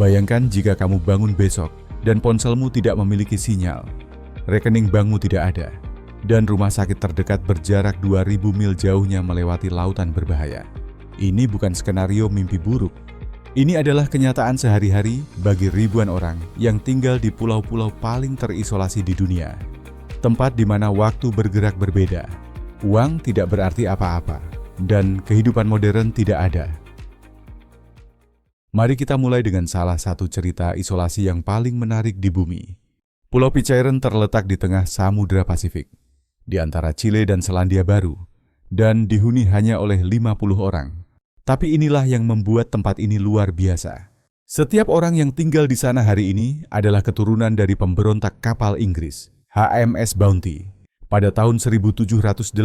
Bayangkan jika kamu bangun besok dan ponselmu tidak memiliki sinyal, rekening bankmu tidak ada, dan rumah sakit terdekat berjarak 2000 mil jauhnya melewati lautan berbahaya. Ini bukan skenario mimpi buruk. Ini adalah kenyataan sehari-hari bagi ribuan orang yang tinggal di pulau-pulau paling terisolasi di dunia. Tempat di mana waktu bergerak berbeda, uang tidak berarti apa-apa, dan kehidupan modern tidak ada. Mari kita mulai dengan salah satu cerita isolasi yang paling menarik di bumi. Pulau Pitcairn terletak di tengah Samudra Pasifik, di antara Chile dan Selandia Baru, dan dihuni hanya oleh 50 orang. Tapi inilah yang membuat tempat ini luar biasa. Setiap orang yang tinggal di sana hari ini adalah keturunan dari pemberontak kapal Inggris, HMS Bounty, pada tahun 1789.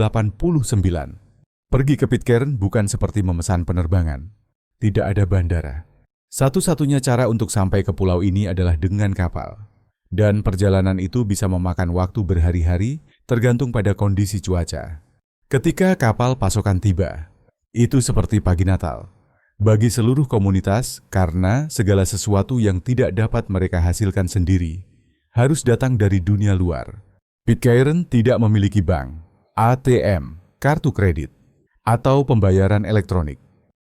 Pergi ke Pitcairn bukan seperti memesan penerbangan. Tidak ada bandara. Satu-satunya cara untuk sampai ke pulau ini adalah dengan kapal. Dan perjalanan itu bisa memakan waktu berhari-hari tergantung pada kondisi cuaca. Ketika kapal pasokan tiba, itu seperti pagi Natal bagi seluruh komunitas karena segala sesuatu yang tidak dapat mereka hasilkan sendiri harus datang dari dunia luar. Pitcairn tidak memiliki bank, ATM, kartu kredit, atau pembayaran elektronik.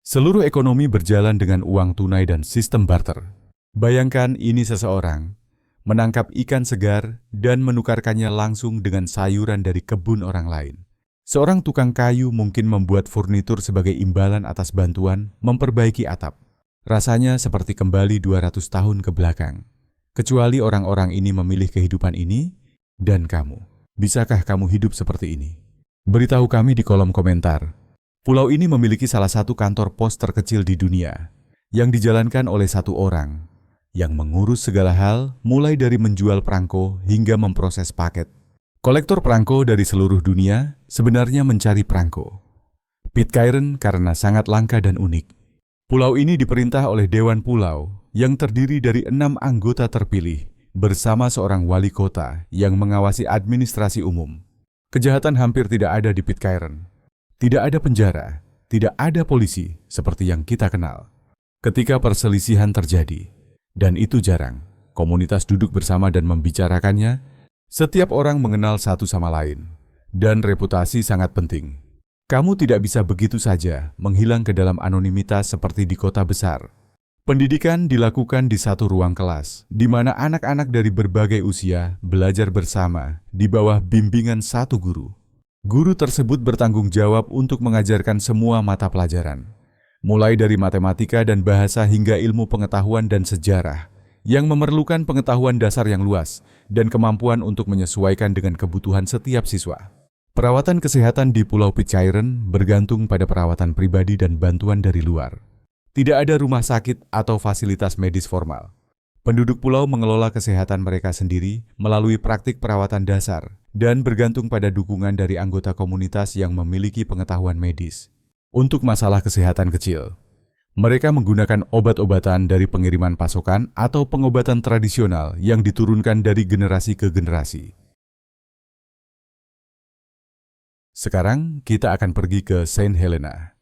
Seluruh ekonomi berjalan dengan uang tunai dan sistem barter. Bayangkan ini seseorang menangkap ikan segar dan menukarkannya langsung dengan sayuran dari kebun orang lain. Seorang tukang kayu mungkin membuat furnitur sebagai imbalan atas bantuan memperbaiki atap. Rasanya seperti kembali 200 tahun ke belakang. Kecuali orang-orang ini memilih kehidupan ini, dan kamu. Bisakah kamu hidup seperti ini? Beritahu kami di kolom komentar. Pulau ini memiliki salah satu kantor pos terkecil di dunia, yang dijalankan oleh satu orang, yang mengurus segala hal mulai dari menjual perangko hingga memproses paket. Kolektor perangko dari seluruh dunia sebenarnya mencari perangko. Pitcairn karena sangat langka dan unik. Pulau ini diperintah oleh Dewan Pulau yang terdiri dari 6 anggota terpilih bersama seorang wali kota yang mengawasi administrasi umum. Kejahatan hampir tidak ada di Pitcairn. Tidak ada penjara, tidak ada polisi seperti yang kita kenal. Ketika perselisihan terjadi, dan itu jarang, komunitas duduk bersama dan membicarakannya, setiap orang mengenal satu sama lain, dan reputasi sangat penting. Kamu tidak bisa begitu saja menghilang ke dalam anonimitas seperti di kota besar. Pendidikan dilakukan di satu ruang kelas, di mana anak-anak dari berbagai usia belajar bersama di bawah bimbingan satu guru. Guru tersebut bertanggung jawab untuk mengajarkan semua mata pelajaran, mulai dari matematika dan bahasa hingga ilmu pengetahuan dan sejarah, yang memerlukan pengetahuan dasar yang luas dan kemampuan untuk menyesuaikan dengan kebutuhan setiap siswa. Perawatan kesehatan di Pulau Pitcairn bergantung pada perawatan pribadi dan bantuan dari luar. Tidak ada rumah sakit atau fasilitas medis formal. Penduduk pulau mengelola kesehatan mereka sendiri melalui praktik perawatan dasar dan bergantung pada dukungan dari anggota komunitas yang memiliki pengetahuan medis. Untuk masalah kesehatan kecil, mereka menggunakan obat-obatan dari pengiriman pasokan atau pengobatan tradisional yang diturunkan dari generasi ke generasi. Sekarang kita akan pergi ke Saint Helena,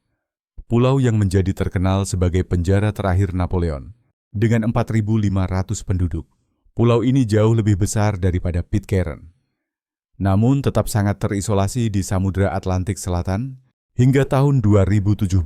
pulau yang menjadi terkenal sebagai penjara terakhir Napoleon. Dengan 4.500 penduduk, pulau ini jauh lebih besar daripada Pitcairn. Namun tetap sangat terisolasi di Samudra Atlantik Selatan hingga tahun 2017.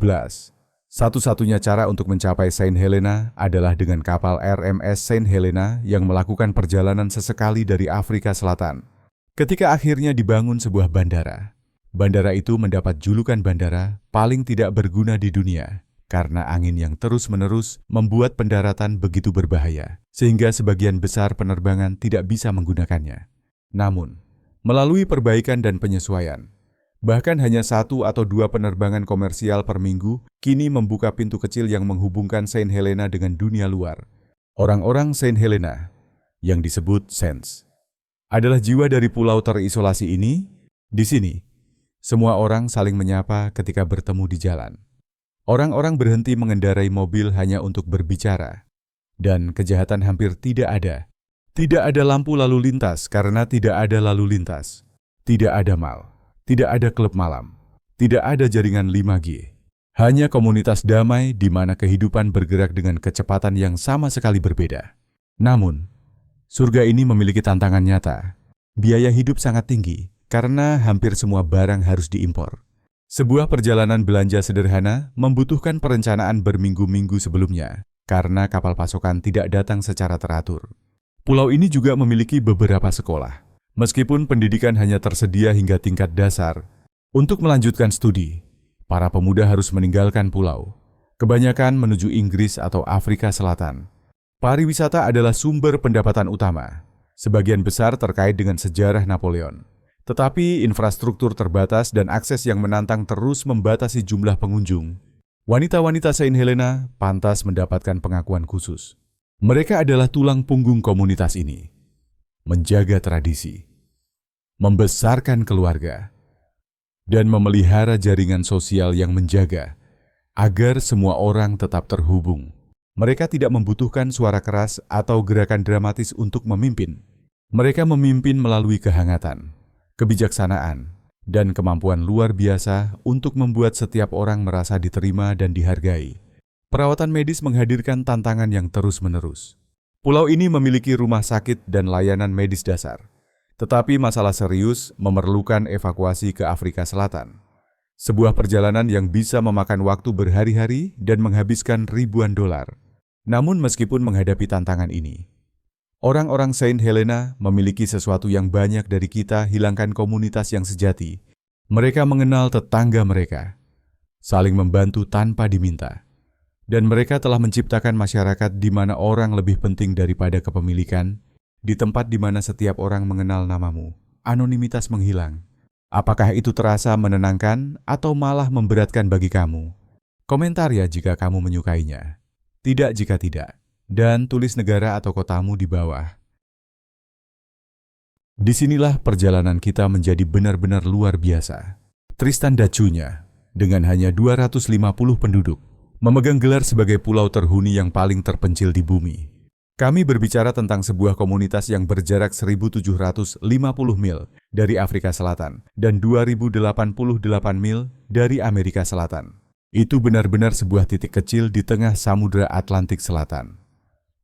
Satu-satunya cara untuk mencapai Saint Helena adalah dengan kapal RMS Saint Helena yang melakukan perjalanan sesekali dari Afrika Selatan. Ketika akhirnya dibangun sebuah bandara, bandara itu mendapat julukan bandara paling tidak berguna di dunia. Karena angin yang terus-menerus membuat pendaratan begitu berbahaya, sehingga sebagian besar penerbangan tidak bisa menggunakannya. Namun, melalui perbaikan dan penyesuaian, bahkan hanya 1 atau 2 penerbangan komersial per minggu kini membuka pintu kecil yang menghubungkan Saint Helena dengan dunia luar. Orang-orang Saint Helena, yang disebut Saints, adalah jiwa dari pulau terisolasi ini. Di sini, semua orang saling menyapa ketika bertemu di jalan. Orang-orang berhenti mengendarai mobil hanya untuk berbicara, dan kejahatan hampir tidak ada. Tidak ada lampu lalu lintas karena tidak ada lalu lintas. Tidak ada mal, tidak ada klub malam, tidak ada jaringan 5G. Hanya komunitas damai di mana kehidupan bergerak dengan kecepatan yang sama sekali berbeda. Namun, surga ini memiliki tantangan nyata. Biaya hidup sangat tinggi karena hampir semua barang harus diimpor. Sebuah perjalanan belanja sederhana membutuhkan perencanaan berminggu-minggu sebelumnya karena kapal pasokan tidak datang secara teratur. Pulau ini juga memiliki beberapa sekolah. Meskipun pendidikan hanya tersedia hingga tingkat dasar, untuk melanjutkan studi, para pemuda harus meninggalkan pulau, kebanyakan menuju Inggris atau Afrika Selatan. Pariwisata adalah sumber pendapatan utama, sebagian besar terkait dengan sejarah Napoleon. Tetapi infrastruktur terbatas dan akses yang menantang terus membatasi jumlah pengunjung. Wanita-wanita Saint Helena pantas mendapatkan pengakuan khusus. Mereka adalah tulang punggung komunitas ini, menjaga tradisi, membesarkan keluarga, dan memelihara jaringan sosial yang menjaga agar semua orang tetap terhubung. Mereka tidak membutuhkan suara keras atau gerakan dramatis untuk memimpin. Mereka memimpin melalui kehangatan, kebijaksanaan, dan kemampuan luar biasa untuk membuat setiap orang merasa diterima dan dihargai. Perawatan medis menghadirkan tantangan yang terus-menerus. Pulau ini memiliki rumah sakit dan layanan medis dasar. Tetapi masalah serius memerlukan evakuasi ke Afrika Selatan. Sebuah perjalanan yang bisa memakan waktu berhari-hari dan menghabiskan ribuan dolar. Namun meskipun menghadapi tantangan ini, orang-orang Saint Helena memiliki sesuatu yang banyak dari kita hilangkan komunitas yang sejati. Mereka mengenal tetangga mereka, saling membantu tanpa diminta. Dan mereka telah menciptakan masyarakat di mana orang lebih penting daripada kepemilikan. Di tempat di mana setiap orang mengenal namamu, anonimitas menghilang. Apakah itu terasa menenangkan atau malah memberatkan bagi kamu? Komentar ya jika kamu menyukainya. Tidak jika tidak. Dan tulis negara atau kotamu di bawah. Disinilah perjalanan kita menjadi benar-benar luar biasa. Tristan da Cunha, dengan hanya 250 penduduk, memegang gelar sebagai pulau terhuni yang paling terpencil di bumi. Kami berbicara tentang sebuah komunitas yang berjarak 1.750 mil dari Afrika Selatan dan 2.088 mil dari Amerika Selatan. Itu benar-benar sebuah titik kecil di tengah Samudra Atlantik Selatan.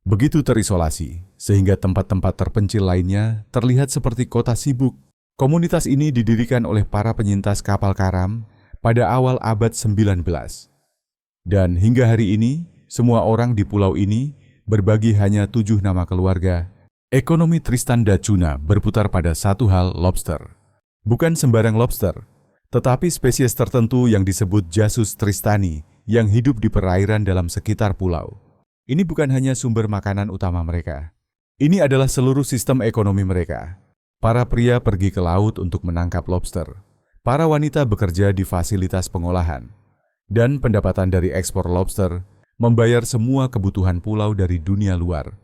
Begitu terisolasi, sehingga tempat-tempat terpencil lainnya terlihat seperti kota sibuk. Komunitas ini didirikan oleh para penyintas kapal karam pada awal abad 19. Dan hingga hari ini, semua orang di pulau ini berbagi hanya 7 nama keluarga. Ekonomi Tristan da Cunha berputar pada satu hal, lobster. Bukan sembarang lobster, tetapi spesies tertentu yang disebut Jasus tristani yang hidup di perairan dalam sekitar pulau. Ini bukan hanya sumber makanan utama mereka. Ini adalah seluruh sistem ekonomi mereka. Para pria pergi ke laut untuk menangkap lobster. Para wanita bekerja di fasilitas pengolahan. Dan pendapatan dari ekspor lobster membayar semua kebutuhan pulau dari dunia luar.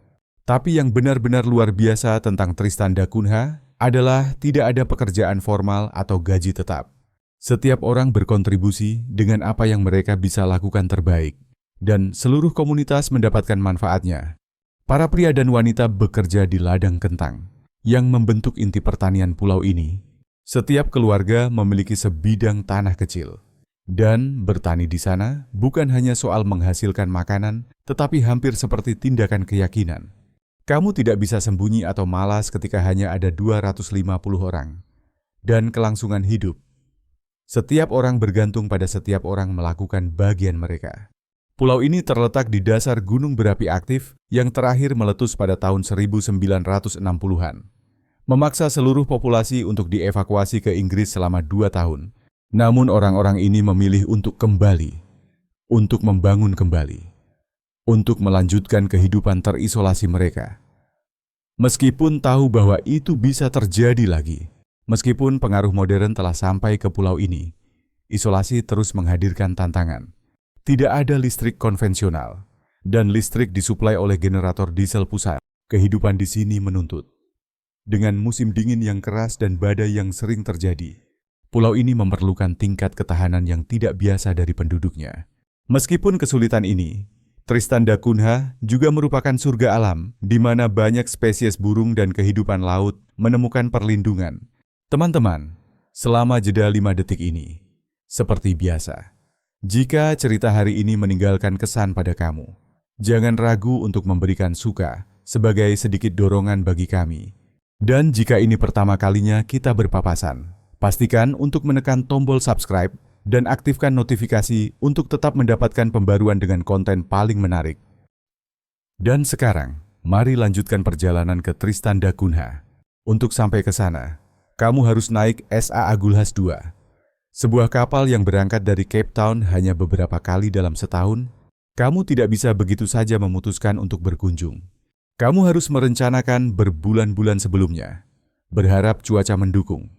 Tapi yang benar-benar luar biasa tentang Tristan da Cunha adalah tidak ada pekerjaan formal atau gaji tetap. Setiap orang berkontribusi dengan apa yang mereka bisa lakukan terbaik, dan seluruh komunitas mendapatkan manfaatnya. Para pria dan wanita bekerja di ladang kentang yang membentuk inti pertanian pulau ini. Setiap keluarga memiliki sebidang tanah kecil. Dan bertani di sana bukan hanya soal menghasilkan makanan, tetapi hampir seperti tindakan keyakinan. Kamu tidak bisa sembunyi atau malas ketika hanya ada 250 orang. Dan kelangsungan hidup. Setiap orang bergantung pada setiap orang melakukan bagian mereka. Pulau ini terletak di dasar gunung berapi aktif yang terakhir meletus pada tahun 1960-an. Memaksa seluruh populasi untuk dievakuasi ke Inggris selama 2 tahun. Namun orang-orang ini memilih untuk kembali, untuk membangun kembali, untuk melanjutkan kehidupan terisolasi mereka. Meskipun tahu bahwa itu bisa terjadi lagi, meskipun pengaruh modern telah sampai ke pulau ini, isolasi terus menghadirkan tantangan. Tidak ada listrik konvensional, dan listrik disuplai oleh generator diesel pusat. Kehidupan di sini menuntut. Dengan musim dingin yang keras dan badai yang sering terjadi, pulau ini memerlukan tingkat ketahanan yang tidak biasa dari penduduknya. Meskipun kesulitan ini, Tristan da Cunha juga merupakan surga alam di mana banyak spesies burung dan kehidupan laut menemukan perlindungan. Teman-teman, selama jeda 5 detik ini, seperti biasa, Jika cerita hari ini meninggalkan kesan pada kamu, jangan ragu untuk memberikan suka sebagai sedikit dorongan bagi kami. Dan jika ini pertama kalinya kita berpapasan, pastikan untuk menekan tombol subscribe dan aktifkan notifikasi untuk tetap mendapatkan pembaruan dengan konten paling menarik. Dan sekarang, mari lanjutkan perjalanan ke Tristan da Cunha. Untuk sampai ke sana, kamu harus naik SA Agulhas II, sebuah kapal yang berangkat dari Cape Town hanya beberapa kali dalam setahun. Kamu tidak bisa begitu saja memutuskan untuk berkunjung. Kamu harus merencanakan berbulan-bulan sebelumnya, berharap cuaca mendukung,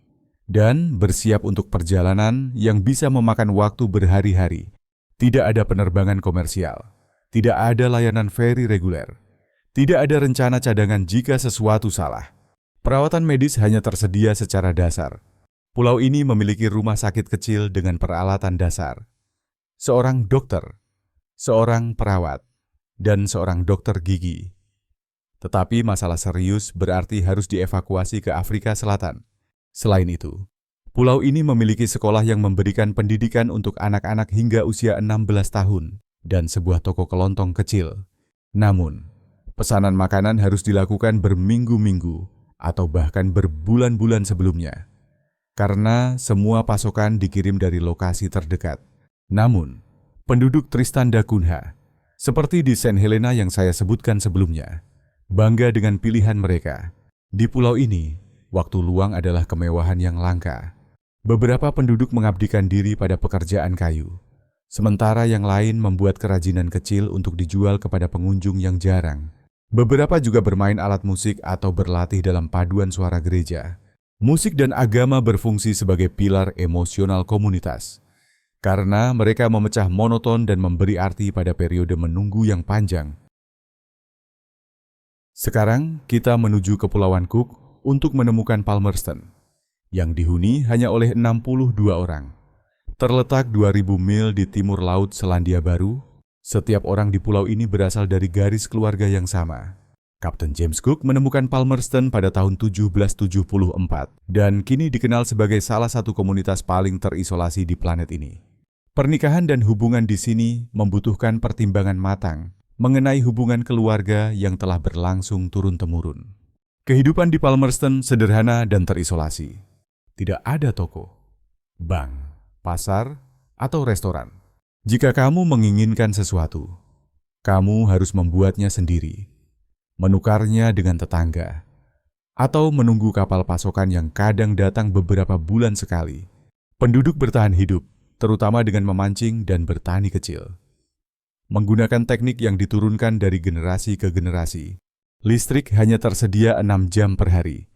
dan bersiap untuk perjalanan yang bisa memakan waktu berhari-hari. Tidak ada penerbangan komersial, tidak ada layanan feri reguler, tidak ada rencana cadangan jika sesuatu salah. Perawatan medis hanya tersedia secara dasar. Pulau ini memiliki rumah sakit kecil dengan peralatan dasar, seorang dokter, seorang perawat, dan seorang dokter gigi. Tetapi masalah serius berarti harus dievakuasi ke Afrika Selatan. Selain itu, pulau ini memiliki sekolah yang memberikan pendidikan untuk anak-anak hingga usia 16 tahun dan sebuah toko kelontong kecil. Namun, pesanan makanan harus dilakukan berminggu-minggu atau bahkan berbulan-bulan sebelumnya, karena semua pasokan dikirim dari lokasi terdekat. Namun, penduduk Tristan da Cunha, seperti di Saint Helena yang saya sebutkan sebelumnya, bangga dengan pilihan mereka. Di pulau ini, waktu luang adalah kemewahan yang langka. Beberapa penduduk mengabdikan diri pada pekerjaan kayu, sementara yang lain membuat kerajinan kecil untuk dijual kepada pengunjung yang jarang. Beberapa juga bermain alat musik atau berlatih dalam paduan suara gereja. Musik dan agama berfungsi sebagai pilar emosional komunitas, karena mereka memecah monoton dan memberi arti pada periode menunggu yang panjang. Sekarang kita menuju Kepulauan Cook untuk menemukan Palmerston, yang dihuni hanya oleh 62 orang. Terletak 2000 mil di timur laut Selandia Baru, setiap orang di pulau ini berasal dari garis keluarga yang sama. Kapten James Cook menemukan Palmerston pada tahun 1774 dan kini dikenal sebagai salah satu komunitas paling terisolasi di planet ini. Pernikahan dan hubungan di sini membutuhkan pertimbangan matang mengenai hubungan keluarga yang telah berlangsung turun-temurun. Kehidupan di Palmerston sederhana dan terisolasi. Tidak ada toko, bank, pasar, atau restoran. Jika kamu menginginkan sesuatu, kamu harus membuatnya sendiri, menukarnya dengan tetangga, atau menunggu kapal pasokan yang kadang datang beberapa bulan sekali. Penduduk bertahan hidup, terutama dengan memancing dan bertani kecil. Menggunakan teknik yang diturunkan dari generasi ke generasi, listrik hanya tersedia 6 jam per hari,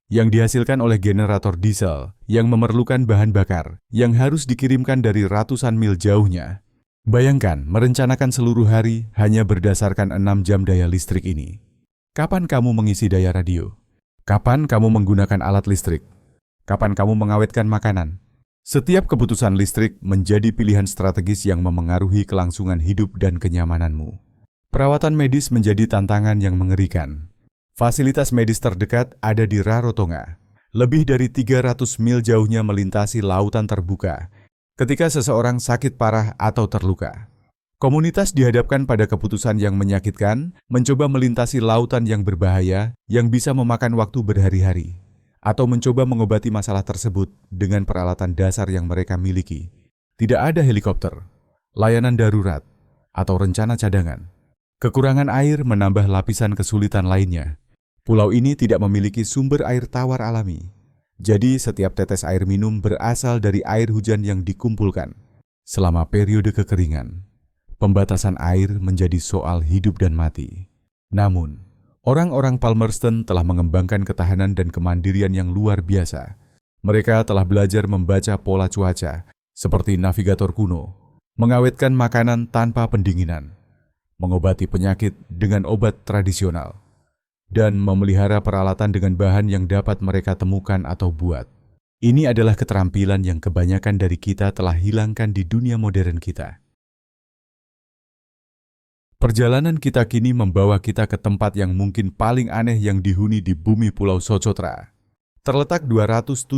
yang dihasilkan oleh generator diesel yang memerlukan bahan bakar yang harus dikirimkan dari ratusan mil jauhnya. Bayangkan merencanakan seluruh hari hanya berdasarkan 6 jam daya listrik ini. Kapan kamu mengisi daya radio? Kapan kamu menggunakan alat listrik? Kapan kamu mengawetkan makanan? Setiap keputusan listrik menjadi pilihan strategis yang memengaruhi kelangsungan hidup dan kenyamananmu. Perawatan medis menjadi tantangan yang mengerikan. Fasilitas medis terdekat ada di Rarotonga, lebih dari 300 mil jauhnya melintasi lautan terbuka ketika seseorang sakit parah atau terluka. Komunitas dihadapkan pada keputusan yang menyakitkan, mencoba melintasi lautan yang berbahaya yang bisa memakan waktu berhari-hari, atau mencoba mengobati masalah tersebut dengan peralatan dasar yang mereka miliki. Tidak ada helikopter, layanan darurat, atau rencana cadangan. Kekurangan air menambah lapisan kesulitan lainnya. Pulau ini tidak memiliki sumber air tawar alami, jadi setiap tetes air minum berasal dari air hujan yang dikumpulkan. Selama periode kekeringan, pembatasan air menjadi soal hidup dan mati. Namun, orang-orang Palmerston telah mengembangkan ketahanan dan kemandirian yang luar biasa. Mereka telah belajar membaca pola cuaca, seperti navigator kuno, mengawetkan makanan tanpa pendinginan, mengobati penyakit dengan obat tradisional, dan memelihara peralatan dengan bahan yang dapat mereka temukan atau buat. Ini adalah keterampilan yang kebanyakan dari kita telah hilangkan di dunia modern kita. Perjalanan kita kini membawa kita ke tempat yang mungkin paling aneh yang dihuni di bumi Pulau Socotra. Terletak 217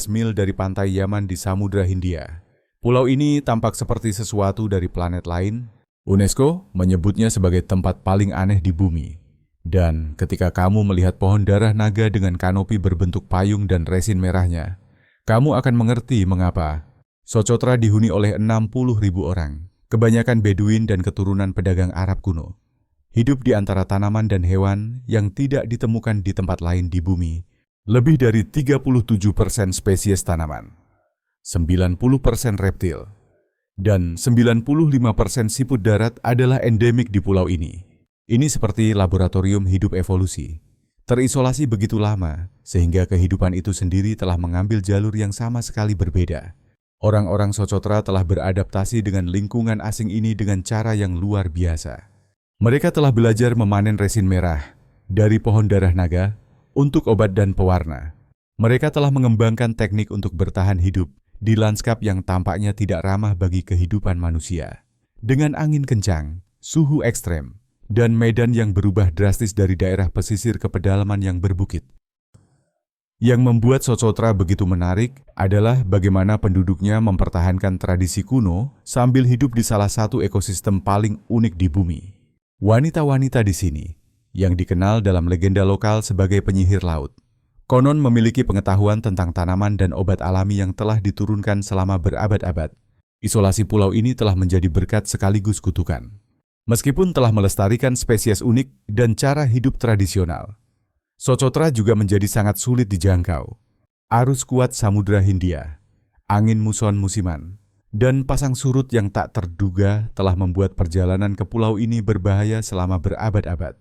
mil dari pantai Yaman di Samudra Hindia, Pulau ini tampak seperti sesuatu dari planet lain. UNESCO menyebutnya sebagai tempat paling aneh di bumi. Dan ketika kamu melihat pohon darah naga dengan kanopi berbentuk payung dan resin merahnya, kamu akan mengerti mengapa Socotra dihuni oleh 60.000 orang, kebanyakan Beduin dan keturunan pedagang Arab kuno. Hidup di antara tanaman dan hewan yang tidak ditemukan di tempat lain di bumi. Lebih dari 37% spesies tanaman, 90% reptil, dan 95% siput darat adalah endemik di pulau ini. Ini seperti laboratorium hidup evolusi. Terisolasi begitu lama, sehingga kehidupan itu sendiri telah mengambil jalur yang sama sekali berbeda. Orang-orang Socotra telah beradaptasi dengan lingkungan asing ini dengan cara yang luar biasa. Mereka telah belajar memanen resin merah dari pohon darah naga untuk obat dan pewarna. Mereka telah mengembangkan teknik untuk bertahan hidup di lanskap yang tampaknya tidak ramah bagi kehidupan manusia. Dengan angin kencang, suhu ekstrem, dan medan yang berubah drastis dari daerah pesisir ke pedalaman yang berbukit. Yang membuat Socotra begitu menarik adalah bagaimana penduduknya mempertahankan tradisi kuno sambil hidup di salah satu ekosistem paling unik di bumi. Wanita-wanita di sini, yang dikenal dalam legenda lokal sebagai penyihir laut, konon memiliki pengetahuan tentang tanaman dan obat alami yang telah diturunkan selama berabad-abad. Isolasi pulau ini telah menjadi berkat sekaligus kutukan. Meskipun telah melestarikan spesies unik dan cara hidup tradisional, Socotra juga menjadi sangat sulit dijangkau. Arus kuat Samudra Hindia, angin muson musiman, dan pasang surut yang tak terduga telah membuat perjalanan ke pulau ini berbahaya selama berabad-abad.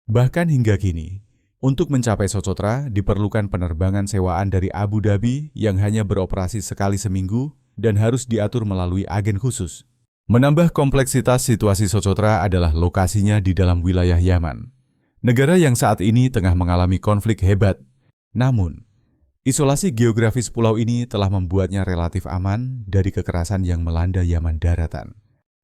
Bahkan hingga kini, untuk mencapai Socotra diperlukan penerbangan sewaan dari Abu Dhabi yang hanya beroperasi sekali seminggu dan harus diatur melalui agen khusus. Menambah kompleksitas situasi Socotra adalah lokasinya di dalam wilayah Yaman, negara yang saat ini tengah mengalami konflik hebat. Namun, isolasi geografis pulau ini telah membuatnya relatif aman dari kekerasan yang melanda Yaman daratan.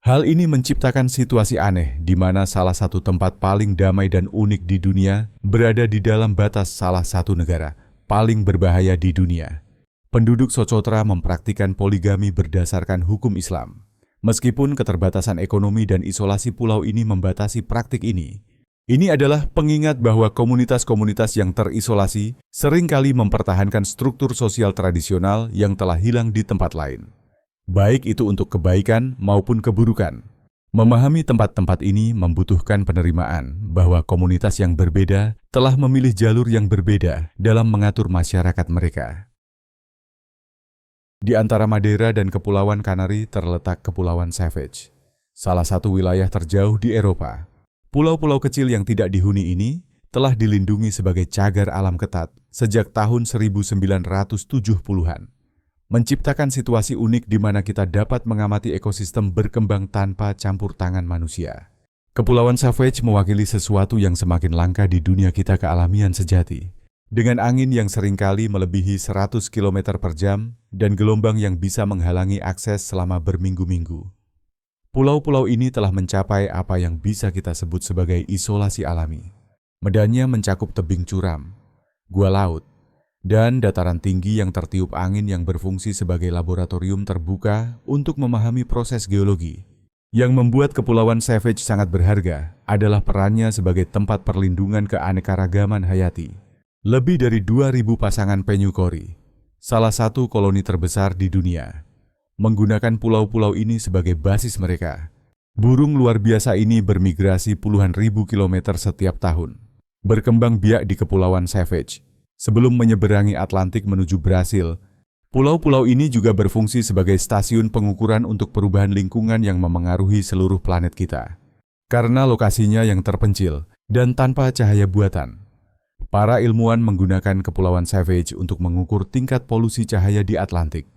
Hal ini menciptakan situasi aneh di mana salah satu tempat paling damai dan unik di dunia berada di dalam batas salah satu negara paling berbahaya di dunia. Penduduk Socotra mempraktikkan poligami berdasarkan hukum Islam. Meskipun keterbatasan ekonomi dan isolasi pulau ini membatasi praktik ini, ini adalah pengingat bahwa komunitas-komunitas yang terisolasi seringkali mempertahankan struktur sosial tradisional yang telah hilang di tempat lain. Baik itu untuk kebaikan maupun keburukan. Memahami tempat-tempat ini membutuhkan penerimaan bahwa komunitas yang berbeda telah memilih jalur yang berbeda dalam mengatur masyarakat mereka. Di antara Madeira dan Kepulauan Kanari terletak Kepulauan Savage, salah satu wilayah terjauh di Eropa. Pulau-pulau kecil yang tidak dihuni ini telah dilindungi sebagai cagar alam ketat sejak tahun 1970-an. Menciptakan situasi unik di mana kita dapat mengamati ekosistem berkembang tanpa campur tangan manusia. Kepulauan Savage mewakili sesuatu yang semakin langka di dunia kita kealamian sejati. Dengan angin yang seringkali melebihi 100 km per jam dan gelombang yang bisa menghalangi akses selama berminggu-minggu. Pulau-pulau ini telah mencapai apa yang bisa kita sebut sebagai isolasi alami. Medannya mencakup tebing curam, gua laut, dan dataran tinggi yang tertiup angin yang berfungsi sebagai laboratorium terbuka untuk memahami proses geologi. Yang membuat Kepulauan Savage sangat berharga adalah perannya sebagai tempat perlindungan keanekaragaman hayati. Lebih dari 2.000 pasangan penyu kori, salah satu koloni terbesar di dunia, menggunakan pulau-pulau ini sebagai basis mereka. Burung luar biasa ini bermigrasi puluhan ribu kilometer setiap tahun, berkembang biak di Kepulauan Savage. Sebelum menyeberangi Atlantik menuju Brasil, pulau-pulau ini juga berfungsi sebagai stasiun pengukuran untuk perubahan lingkungan yang memengaruhi seluruh planet kita. Karena lokasinya yang terpencil dan tanpa cahaya buatan, para ilmuwan menggunakan Kepulauan Savage untuk mengukur tingkat polusi cahaya di Atlantik,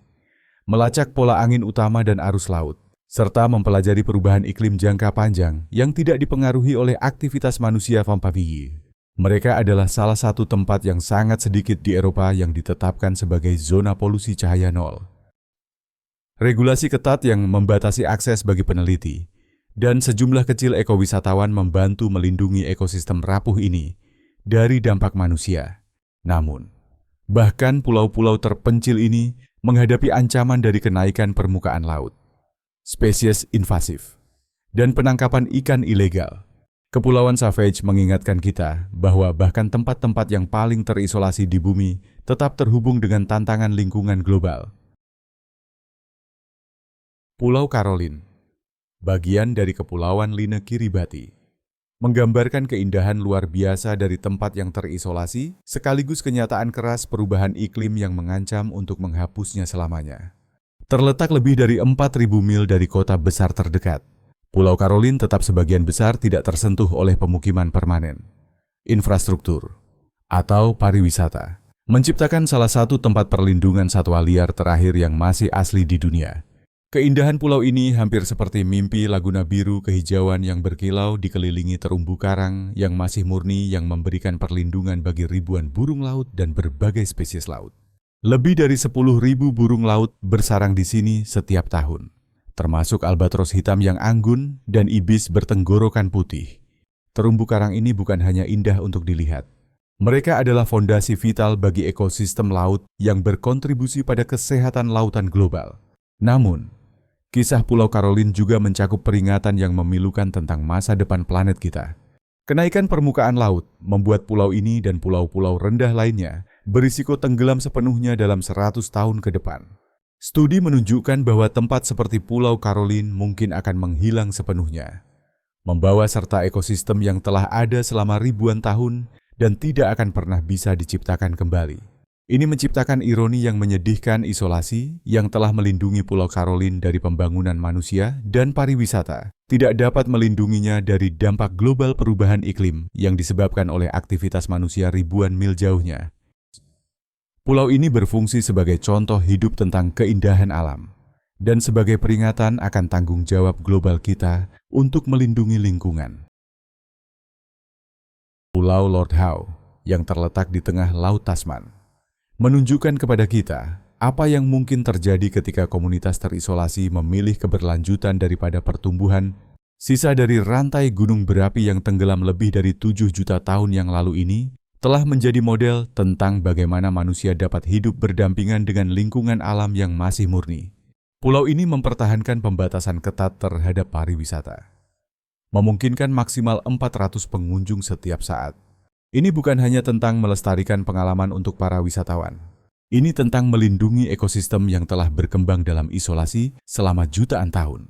melacak pola angin utama dan arus laut, serta mempelajari perubahan iklim jangka panjang yang tidak dipengaruhi oleh aktivitas manusia Vampavii. Mereka adalah salah satu tempat yang sangat sedikit di Eropa yang ditetapkan sebagai zona polusi cahaya nol. Regulasi ketat yang membatasi akses bagi peneliti, dan sejumlah kecil ekowisatawan membantu melindungi ekosistem rapuh ini dari dampak manusia. Namun, bahkan pulau-pulau terpencil ini menghadapi ancaman dari kenaikan permukaan laut, spesies invasif, dan penangkapan ikan ilegal. Kepulauan Savage mengingatkan kita bahwa bahkan tempat-tempat yang paling terisolasi di bumi tetap terhubung dengan tantangan lingkungan global. Pulau Caroline, bagian dari Kepulauan Line Kiribati, menggambarkan keindahan luar biasa dari tempat yang terisolasi, sekaligus kenyataan keras perubahan iklim yang mengancam untuk menghapusnya selamanya. Terletak lebih dari 4.000 mil dari kota besar terdekat, Pulau Caroline tetap sebagian besar tidak tersentuh oleh pemukiman permanen, infrastruktur, atau pariwisata, menciptakan salah satu tempat perlindungan satwa liar terakhir yang masih asli di dunia. Keindahan pulau ini hampir seperti mimpi laguna biru kehijauan yang berkilau dikelilingi terumbu karang yang masih murni yang memberikan perlindungan bagi ribuan burung laut dan berbagai spesies laut. Lebih dari 10.000 burung laut bersarang di sini setiap tahun, termasuk albatros hitam yang anggun dan ibis bertenggorokan putih. Terumbu karang ini bukan hanya indah untuk dilihat. Mereka adalah fondasi vital bagi ekosistem laut yang berkontribusi pada kesehatan lautan global. Namun, kisah Pulau Caroline juga mencakup peringatan yang memilukan tentang masa depan planet kita. Kenaikan permukaan laut membuat pulau ini dan pulau-pulau rendah lainnya berisiko tenggelam sepenuhnya dalam 100 tahun ke depan. Studi menunjukkan bahwa tempat seperti Pulau Caroline mungkin akan menghilang sepenuhnya, membawa serta ekosistem yang telah ada selama ribuan tahun dan tidak akan pernah bisa diciptakan kembali. Ini menciptakan ironi yang menyedihkan isolasi yang telah melindungi Pulau Caroline dari pembangunan manusia dan pariwisata, tidak dapat melindunginya dari dampak global perubahan iklim yang disebabkan oleh aktivitas manusia ribuan mil jauhnya. Pulau ini berfungsi sebagai contoh hidup tentang keindahan alam dan sebagai peringatan akan tanggung jawab global kita untuk melindungi lingkungan. Pulau Lord Howe yang terletak di tengah Laut Tasman menunjukkan kepada kita apa yang mungkin terjadi ketika komunitas terisolasi memilih keberlanjutan daripada pertumbuhan. Sisa dari rantai gunung berapi yang tenggelam lebih dari 7 juta tahun yang lalu ini telah menjadi model tentang bagaimana manusia dapat hidup berdampingan dengan lingkungan alam yang masih murni. Pulau ini mempertahankan pembatasan ketat terhadap pariwisata, memungkinkan maksimal 400 pengunjung setiap saat. Ini bukan hanya tentang melestarikan pengalaman untuk para wisatawan. Ini tentang melindungi ekosistem yang telah berkembang dalam isolasi selama jutaan tahun.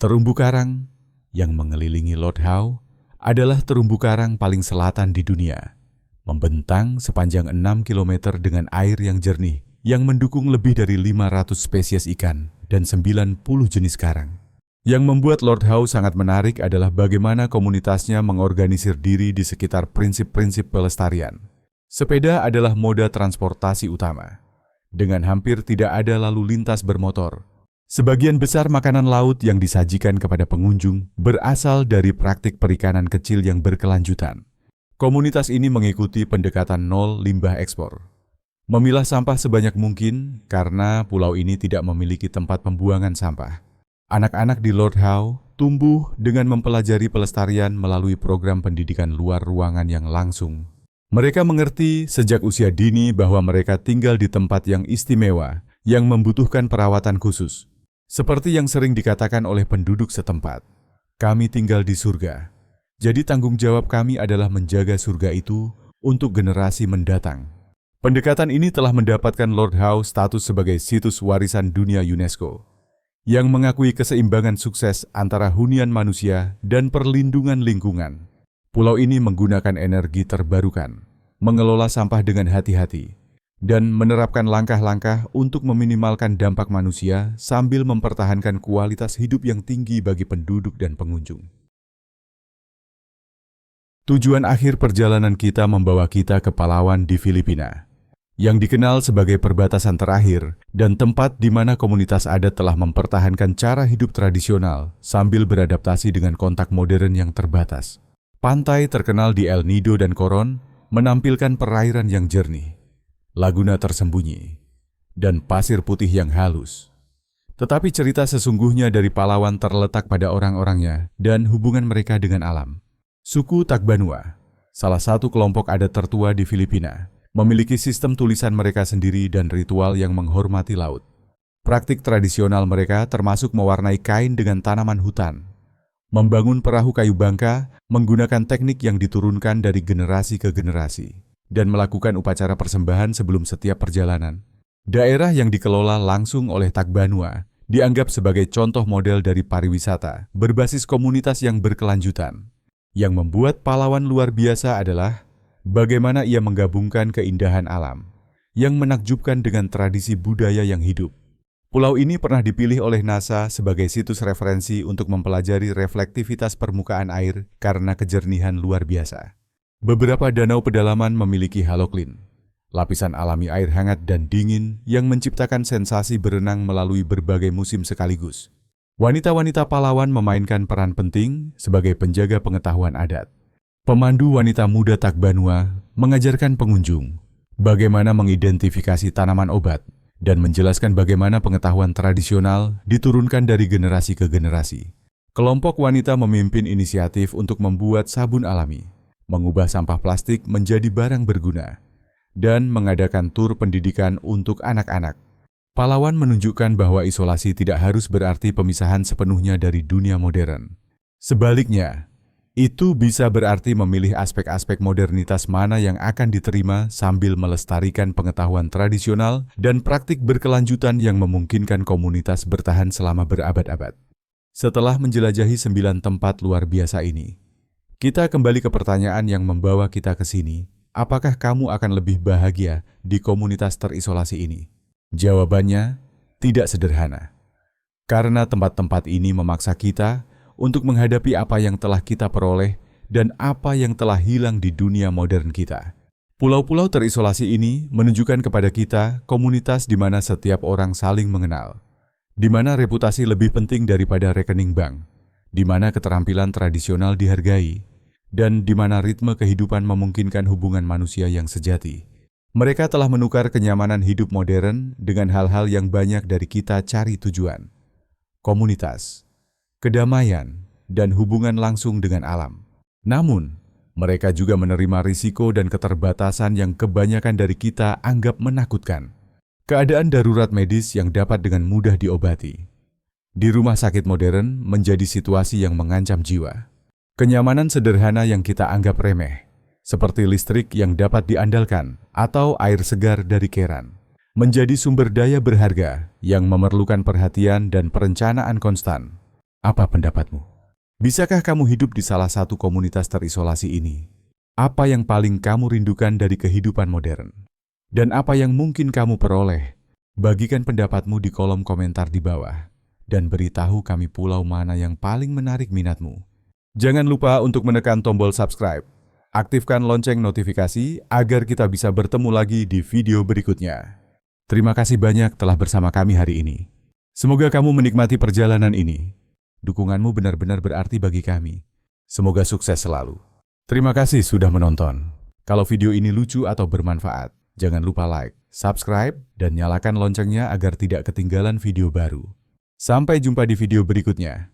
Terumbu karang yang mengelilingi Lord Howe adalah terumbu karang paling selatan di dunia, membentang sepanjang 6 km dengan air yang jernih yang mendukung lebih dari 500 spesies ikan dan 90 jenis karang. Yang membuat Lord Howe sangat menarik adalah bagaimana komunitasnya mengorganisir diri di sekitar prinsip-prinsip pelestarian. Sepeda adalah moda transportasi utama, dengan hampir tidak ada lalu lintas bermotor. Sebagian besar makanan laut yang disajikan kepada pengunjung berasal dari praktik perikanan kecil yang berkelanjutan. Komunitas ini mengikuti pendekatan nol limbah ekspor, memilah sampah sebanyak mungkin karena pulau ini tidak memiliki tempat pembuangan sampah. Anak-anak di Lord Howe tumbuh dengan mempelajari pelestarian melalui program pendidikan luar ruangan yang langsung. Mereka mengerti sejak usia dini bahwa mereka tinggal di tempat yang istimewa, yang membutuhkan perawatan khusus. Seperti yang sering dikatakan oleh penduduk setempat, kami tinggal di surga. Jadi tanggung jawab kami adalah menjaga surga itu untuk generasi mendatang. Pendekatan ini telah mendapatkan Lord Howe status sebagai situs warisan dunia UNESCO, yang mengakui keseimbangan sukses antara hunian manusia dan perlindungan lingkungan. Pulau ini menggunakan energi terbarukan, mengelola sampah dengan hati-hati, dan menerapkan langkah-langkah untuk meminimalkan dampak manusia sambil mempertahankan kualitas hidup yang tinggi bagi penduduk dan pengunjung. Tujuan akhir perjalanan kita membawa kita ke Palawan di Filipina, yang dikenal sebagai perbatasan terakhir dan tempat di mana komunitas adat telah mempertahankan cara hidup tradisional sambil beradaptasi dengan kontak modern yang terbatas. Pantai terkenal di El Nido dan Coron menampilkan perairan yang jernih, laguna tersembunyi, dan pasir putih yang halus. Tetapi cerita sesungguhnya dari Palawan terletak pada orang-orangnya dan hubungan mereka dengan alam. Suku Tagbanua, salah satu kelompok adat tertua di Filipina, memiliki sistem tulisan mereka sendiri dan ritual yang menghormati laut. Praktik tradisional mereka termasuk mewarnai kain dengan tanaman hutan, membangun perahu kayu bangka menggunakan teknik yang diturunkan dari generasi ke generasi, dan melakukan upacara persembahan sebelum setiap perjalanan. Daerah yang dikelola langsung oleh Tagbanua dianggap sebagai contoh model dari pariwisata berbasis komunitas yang berkelanjutan. Yang membuat pahlawan luar biasa adalah bagaimana ia menggabungkan keindahan alam yang menakjubkan dengan tradisi budaya yang hidup. Pulau ini pernah dipilih oleh NASA sebagai situs referensi untuk mempelajari reflektivitas permukaan air karena kejernihan luar biasa. Beberapa danau pedalaman memiliki haloklin, lapisan alami air hangat dan dingin yang menciptakan sensasi berenang melalui berbagai musim sekaligus. Wanita-wanita pahlawan memainkan peran penting sebagai penjaga pengetahuan adat. Pemandu wanita muda Tagbanua mengajarkan pengunjung bagaimana mengidentifikasi tanaman obat dan menjelaskan bagaimana pengetahuan tradisional diturunkan dari generasi ke generasi. Kelompok wanita memimpin inisiatif untuk membuat sabun alami, mengubah sampah plastik menjadi barang berguna, dan mengadakan tur pendidikan untuk anak-anak. Pahlawan menunjukkan bahwa isolasi tidak harus berarti pemisahan sepenuhnya dari dunia modern. Sebaliknya, itu bisa berarti memilih aspek-aspek modernitas mana yang akan diterima sambil melestarikan pengetahuan tradisional dan praktik berkelanjutan yang memungkinkan komunitas bertahan selama berabad-abad. Setelah menjelajahi 9 tempat luar biasa ini, kita kembali ke pertanyaan yang membawa kita ke sini. Apakah kamu akan lebih bahagia di komunitas terisolasi ini? Jawabannya tidak sederhana. Karena tempat-tempat ini memaksa kita untuk menghadapi apa yang telah kita peroleh dan apa yang telah hilang di dunia modern kita. Pulau-pulau terisolasi ini menunjukkan kepada kita komunitas di mana setiap orang saling mengenal, di mana reputasi lebih penting daripada rekening bank, di mana keterampilan tradisional dihargai, dan di mana ritme kehidupan memungkinkan hubungan manusia yang sejati. Mereka telah menukar kenyamanan hidup modern dengan hal-hal yang banyak dari kita cari tujuan. Komunitas, kedamaian, dan hubungan langsung dengan alam. Namun, mereka juga menerima risiko dan keterbatasan yang kebanyakan dari kita anggap menakutkan. Keadaan darurat medis yang dapat dengan mudah diobati. Di rumah sakit modern menjadi situasi yang mengancam jiwa. Kenyamanan sederhana yang kita anggap remeh, seperti listrik yang dapat diandalkan atau air segar dari keran, menjadi sumber daya berharga yang memerlukan perhatian dan perencanaan konstan. Apa pendapatmu? Bisakah kamu hidup di salah satu komunitas terisolasi ini? Apa yang paling kamu rindukan dari kehidupan modern? Dan apa yang mungkin kamu peroleh? Bagikan pendapatmu di kolom komentar di bawah, dan beritahu kami pulau mana yang paling menarik minatmu. Jangan lupa untuk menekan tombol subscribe. Aktifkan lonceng notifikasi agar kita bisa bertemu lagi di video berikutnya. Terima kasih banyak telah bersama kami hari ini. Semoga kamu menikmati perjalanan ini. Dukunganmu benar-benar berarti bagi kami. Semoga sukses selalu. Terima kasih sudah menonton. Kalau video ini lucu atau bermanfaat, jangan lupa like, subscribe, dan nyalakan loncengnya agar tidak ketinggalan video baru. Sampai jumpa di video berikutnya.